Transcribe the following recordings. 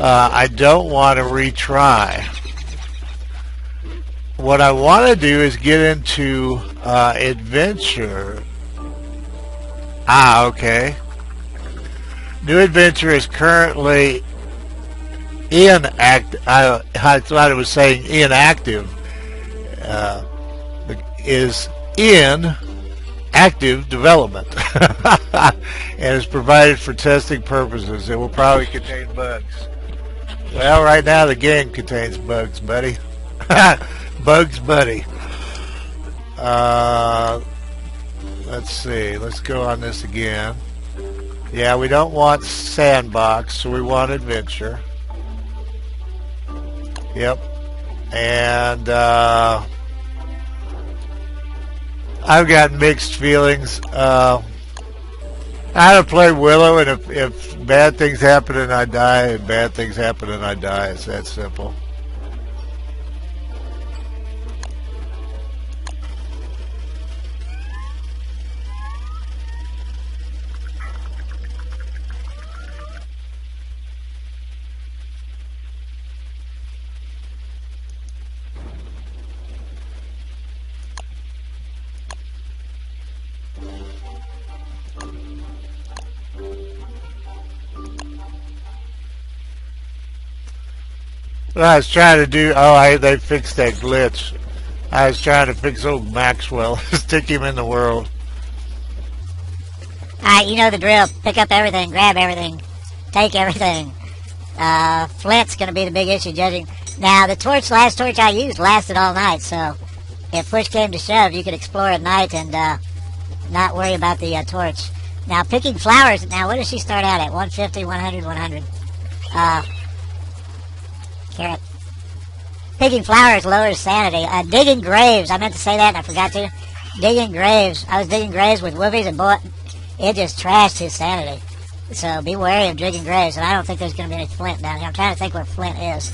I don't want to retry. What I want to do is get into adventure. Okay. New adventure is currently inactive. I thought it was saying inactive. Is in active development and is provided for testing purposes. It will probably contain bugs. Well, right now the game contains bugs, buddy. Bugs, buddy. Let's see. Let's go on this again. Yeah, we don't want sandbox, so we want adventure. Yep. And I've got mixed feelings. I had to play Willow, and if bad things happen and I die, and bad things happen and I die, it's that simple. What I was trying to do, they fixed that glitch. I was trying to fix old Maxwell, stick him in the world. Alright, you know the drill. Pick up everything, grab everything, take everything. Flint's going to be the big issue, judging. Now, the last torch I used lasted all night, so if push came to shove, you could explore at night and not worry about the torch. Now, picking flowers, now what does she start out at? 150, 100, 100. Carrot. Picking flowers lowers sanity. Digging graves. I meant to say that and I forgot to. Digging graves. I was digging graves with whoopies and boy, it just trashed his sanity. So be wary of digging graves. And I don't think there's going to be any flint down here. I'm trying to think where flint is.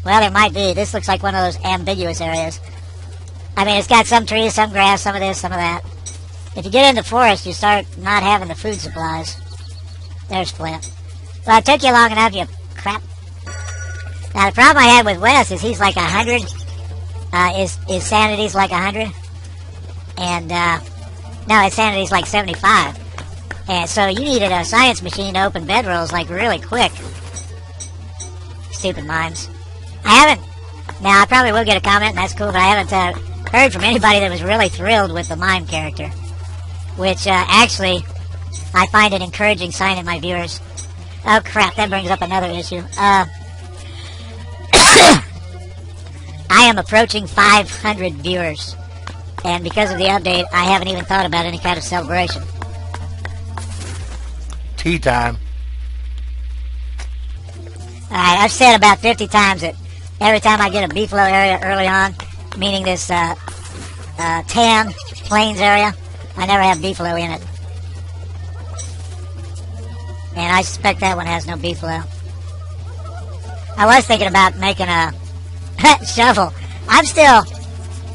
Well, there might be. This looks like one of those ambiguous areas. I mean, it's got some trees, some grass, some of this, some of that. If you get into the forest, you start not having the food supplies. There's flint. Well, it took you long enough, you crap. Now, the problem I had with Wes is he's like 100. His sanity's like 100. And, no, his sanity's like 75. And so you needed a science machine to open bedrolls, like, really quick. Stupid mimes. I haven't... Now, I probably will get a comment, and that's cool, but I haven't heard from anybody that was really thrilled with the mime character. Which, actually, I find an encouraging sign in my viewers. Oh, crap, that brings up another issue. I am approaching 500 viewers. And because of the update, I haven't even thought about any kind of celebration. Tea time. Alright, I've said about 50 times that every time I get a beefalo area early on, meaning this tan plains area, I never have beefalo in it. And I suspect that one has no beefalo. I was thinking about making a shovel. I'm still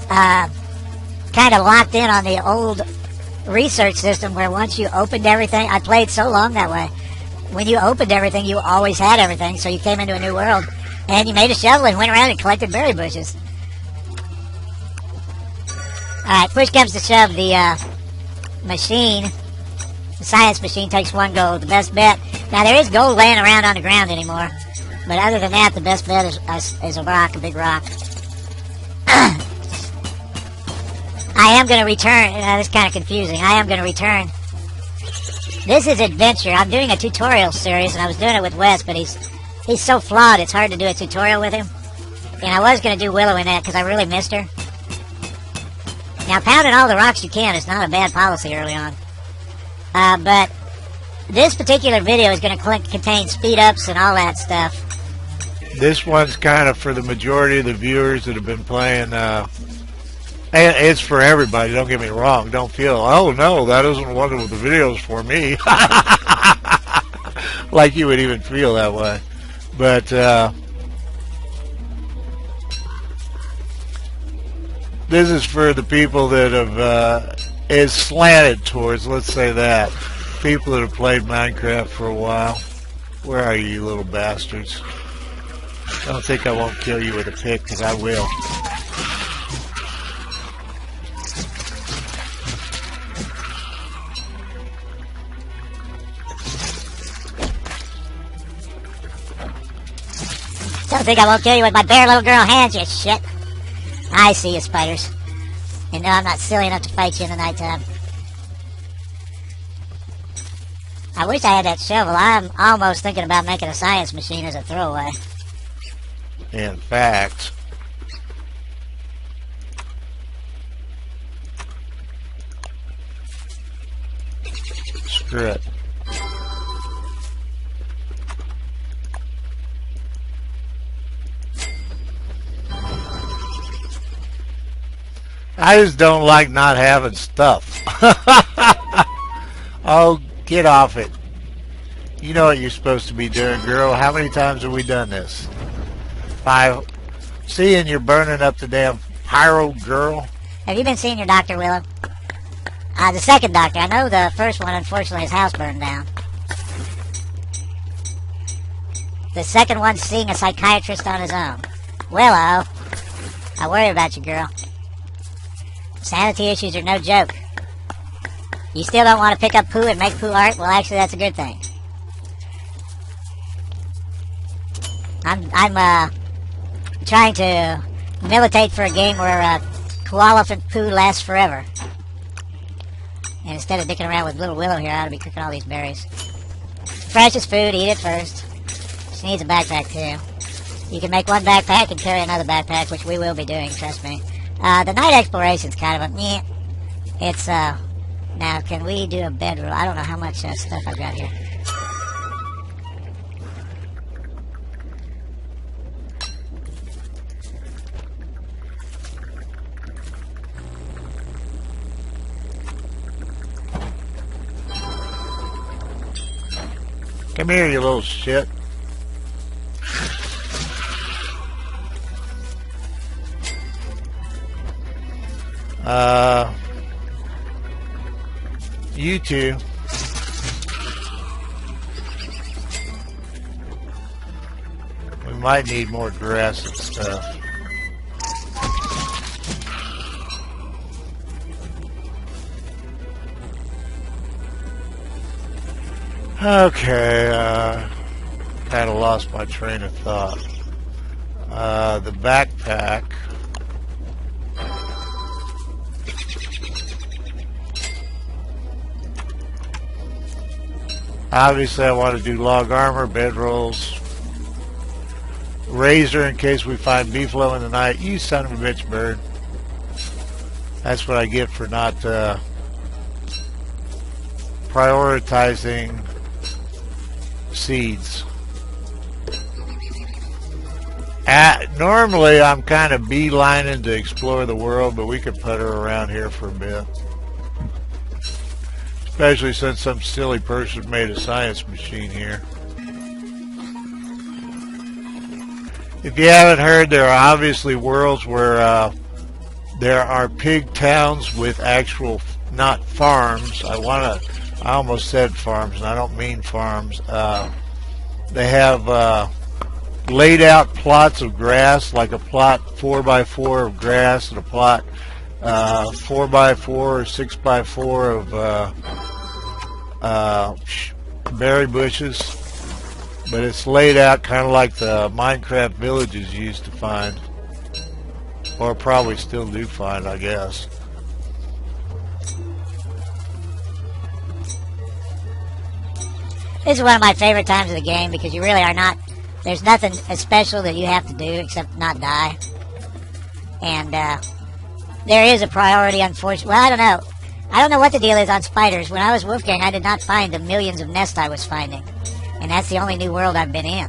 kind of locked in on the old research system where once you opened everything, I played so long that way. When you opened everything, you always had everything, so you came into a new world and you made a shovel and went around and collected berry bushes. Alright, push comes to shove, the machine, the science machine, takes 1 gold. The best bet. Now, there is gold laying around on the ground anymore. But other than that, the best bet is a rock, a big rock. I am going to return. This is kind of confusing. I am going to return. This is adventure. I'm doing a tutorial series, and I was doing it with Wes, but he's so flawed, it's hard to do a tutorial with him. And I was going to do Willow in that, because I really missed her. Now, pounding all the rocks you can is not a bad policy early on. But this particular video is going to contain speed-ups and all that stuff. This one's kind of for the majority of the viewers that have been playing. And it's for everybody, don't get me wrong. Don't feel, oh no, that isn't one of the videos for me. Like you would even feel that way. But, this is for the people that have, is slanted towards, let's say that. People that have played Minecraft for a while. Where are you little bastards? Don't think I won't kill you with a pick, because I will. Don't think I won't kill you with my bare little girl hands, you shit. I see you, spiders. And no, I'm not silly enough to fight you in the nighttime. I wish I had that shovel. I'm almost thinking about making a science machine as a throwaway. In fact, screw it. I just don't like not having stuff. Oh, get off it. You know what you're supposed to be doing, girl. How many times have we done this? 5. Seeing you're burning up the damn pyro, girl. Have you been seeing your doctor, Willow? The second doctor. I know the first one, unfortunately, his house burned down. The second one's seeing a psychiatrist on his own. Willow, I worry about you, girl. Sanity issues are no joke. You still don't want to pick up poo and make poo art? Well, actually, that's a good thing. I'm trying to militate for a game where koala poo lasts forever. And instead of dicking around with little Willow here, I ought to be cooking all these berries. Freshest food, eat it first. She needs a backpack, too. You can make one backpack and carry another backpack, which we will be doing, trust me. The night exploration's kind of a meh. It's, now, can we do a bedroll? I don't know how much stuff I've got here. Come here, you little shit. You two. We might need more grass and stuff. Okay, kind of lost my train of thought. The backpack. Obviously, I want to do log armor, bedrolls, razor in case we find beefalo in the night. You son of a bitch, bird. That's what I get for not prioritizing seeds. Normally, I'm kind of beelining to explore the world, but we could put her around here for a bit. Especially since some silly person made a science machine here. If you haven't heard, there are obviously worlds where there are pig towns with actual, not farms. I almost said farms, and I don't mean farms. They have laid out plots of grass, like a plot 4x4 of grass and a plot 4x4 or 6x4 of berry bushes, but it's laid out kind of like the Minecraft villages you used to find, or probably still do find, I guess. This is one of my favorite times of the game because you really are not, there's nothing special that you have to do except not die. And there is a priority, unfortunately. Well, I don't know what the deal is on spiders. When I was Wolfgang, I did not find the millions of nests I was finding. And that's the only new world I've been in.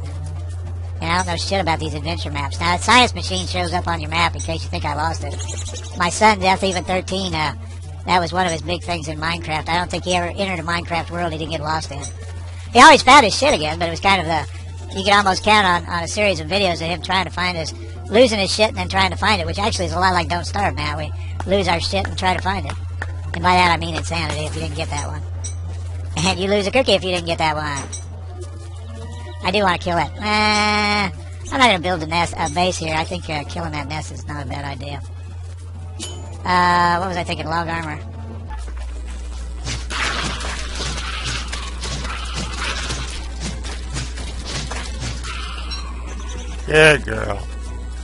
And I don't know shit about these adventure maps. Now, the science machine shows up on your map in case you think I lost it. My son, Death Even 13, that was one of his big things in Minecraft. I don't think he ever entered a Minecraft world he didn't get lost in. He always found his shit again, but it was kind of you could almost count on a series of videos of him trying to find losing his shit and then trying to find it, which actually is a lot like Don't Starve now. We lose our shit and try to find it. And by that I mean insanity if you didn't get that one. And you lose a cookie if you didn't get that one. I do want to kill it. I'm not going to build a base here. I think killing that nest is not a bad idea. What was I thinking? Log armor. Good girl.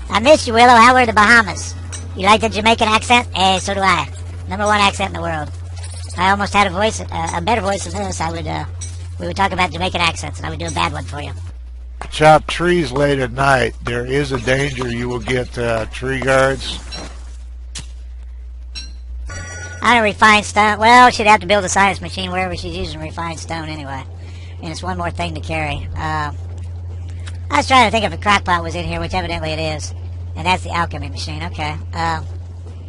I missed you, Willow. How were the Bahamas? You like the Jamaican accent? Eh, so do I. #1 accent in the world. I almost had a better voice than this. We would talk about Jamaican accents, and I would do a bad one for you. Chop trees late at night. There is a danger you will get tree guards. I don't refined stone. Well, she'd have to build a science machine wherever she's using refined stone anyway. And it's one more thing to carry. I was trying to think if a crockpot was in here, which evidently it is. And that's the alchemy machine. Okay.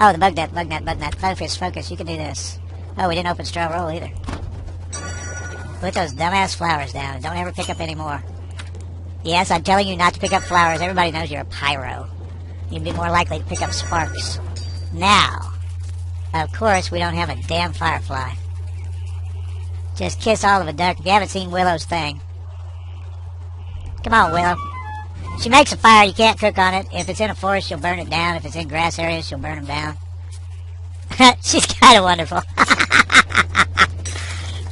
Oh, the bug net. Focus. You can do this. Oh, we didn't open straw roll either. Put those dumbass flowers down. Don't ever pick up any more. Yes, I'm telling you not to pick up flowers. Everybody knows you're a pyro. You'd be more likely to pick up sparks. Now, of course, we don't have a damn firefly. Just kiss all of a duck. If you haven't seen Willow's thing. Come on, Willow. She makes a fire. You can't cook on it. If it's in a forest, she'll burn it down. If it's in grass areas, she'll burn them down. She's kind of wonderful.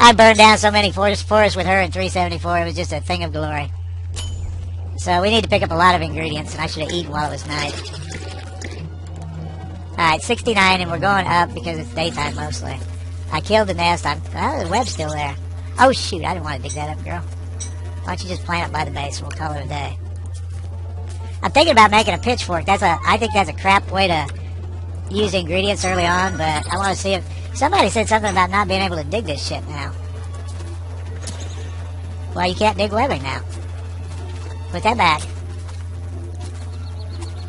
I burned down so many forests with her in 374. It was just a thing of glory. So we need to pick up a lot of ingredients, and I should have eaten while it was night. Alright, 69, and we're going up because it's daytime mostly. I killed the nest. The web's still there. Oh, shoot. I didn't want to dig that up, girl. Why don't you just plant it by the base, and we'll call it a day. I'm thinking about making a pitchfork. I think that's a crap way to use ingredients early on, but I want to see if... Somebody said something about not being able to dig this shit now. Well, you can't dig webbing now. Put that back.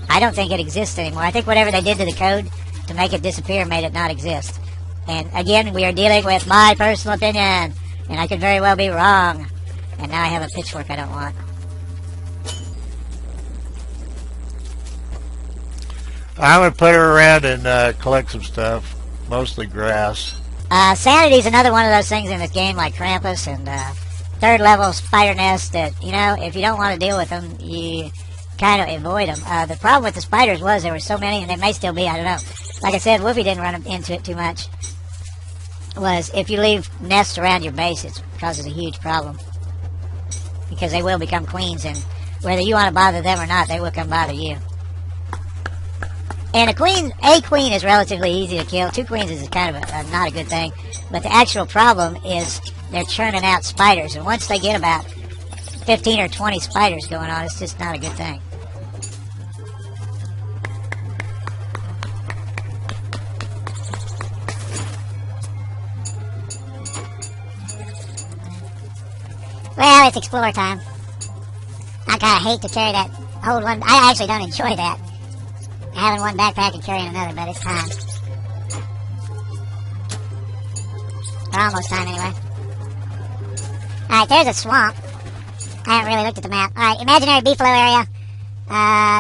I don't think it exists anymore. I think whatever they did to the code to make it disappear made it not exist. And again, we are dealing with my personal opinion, and I could very well be wrong. And now I have a pitchfork I don't want. I'm going to put her around and collect some stuff. Mostly grass. Sanity's another one of those things in this game, like Krampus and third level spider nest that, you know, if you don't want to deal with them, you kind of avoid them. The problem with the spiders was there were so many, and there may still be, I don't know. Like I said, Woofy didn't run into it too much. Was if you leave nests around your base, it causes a huge problem. Because they will become queens, and whether you want to bother them or not, they will come bother you. And a queen is relatively easy to kill. 2 queens is kind of not a good thing. But the actual problem is they're churning out spiders. And once they get about 15 or 20 spiders going on, it's just not a good thing. Well, it's explorer time. I kind of hate to carry that hold one. I actually don't enjoy that. Having one backpack and carrying another, but it's time. Or almost time, anyway. Alright, there's a swamp. I haven't really looked at the map. Alright, imaginary beefalo area.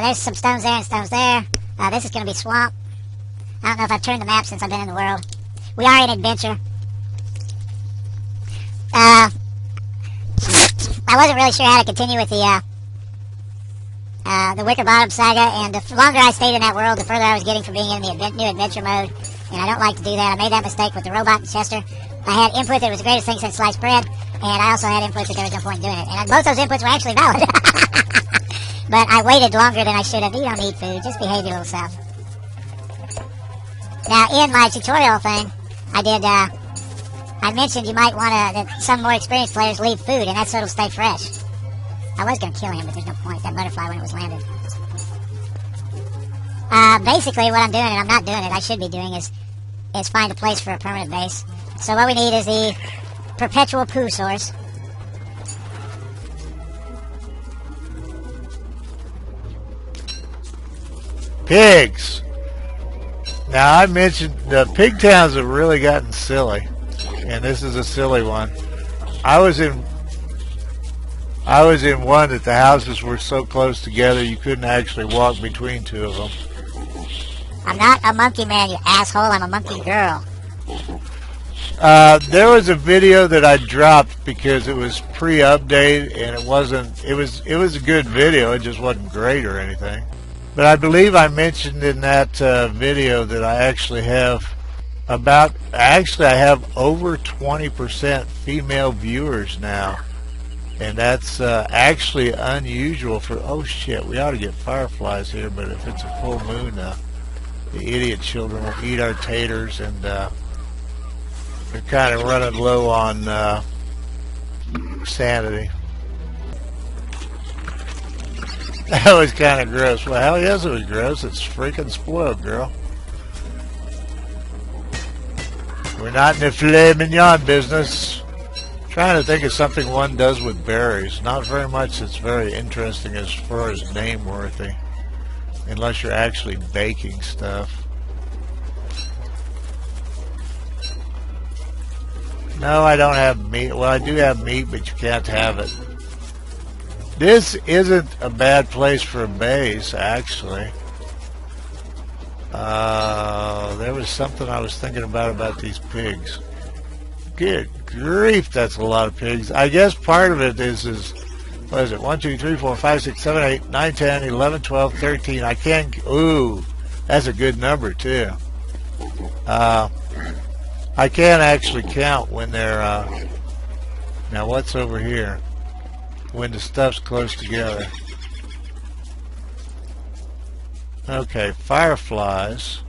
There's some stones there and stones there. This is going to be swamp. I don't know if I've turned the map since I've been in the world. We are in adventure. I wasn't really sure how to continue with the Wicker Bottom saga, and the longer I stayed in that world, the further I was getting from being in the new adventure mode, and I don't like to do that. I made that mistake with the robot in Chester. I had input that it was the greatest thing since sliced bread, and I also had input that there was no point in doing it. And both those inputs were actually valid. But I waited longer than I should have. You don't need food. Just behave your little self. Now, in my tutorial thing, I mentioned you might want that some more experienced players leave food, and that's so it'll stay fresh. I was going to kill him, but there's no point. That butterfly when it was landed. Basically, what I'm doing, and I'm not doing it, I should be doing, is find a place for a permanent base. So what we need is the perpetual poo source. Pigs. Now, I mentioned the pig towns have really gotten silly, and this is a silly one. I was in one that the houses were so close together you couldn't actually walk between 2 of them. I'm not a monkey man, you asshole. I'm a monkey girl. There was a video that I dropped because it was pre-update and it wasn't. It was a good video. It just wasn't great or anything. But I believe I mentioned in that video that I actually have I have over 20% female viewers now, and that's actually unusual for. Oh shit! We ought to get fireflies here, but if it's a full moon, the idiot children will eat our taters, and they're kind of running low on sanity. That was kind of gross. Well, hell yes, it was gross. It's freaking spoiled, girl. We're not in the filet mignon business. Trying to think of something one does with berries. Not very much that's very interesting as far as name-worthy. Unless you're actually baking stuff. No, I don't have meat. Well, I do have meat, but you can't have it. This isn't a bad place for a base, actually. There was something I was thinking about these pigs. Good grief, that's a lot of pigs. I guess part of it is what is it? 1, 2, 3, 4, 5, 6, 7, 8, 9, 10, 11, 12, 13. I can't. Ooh, that's a good number too. I can't actually count when they're. Now what's over here? When the stuff's close together. Okay, fireflies.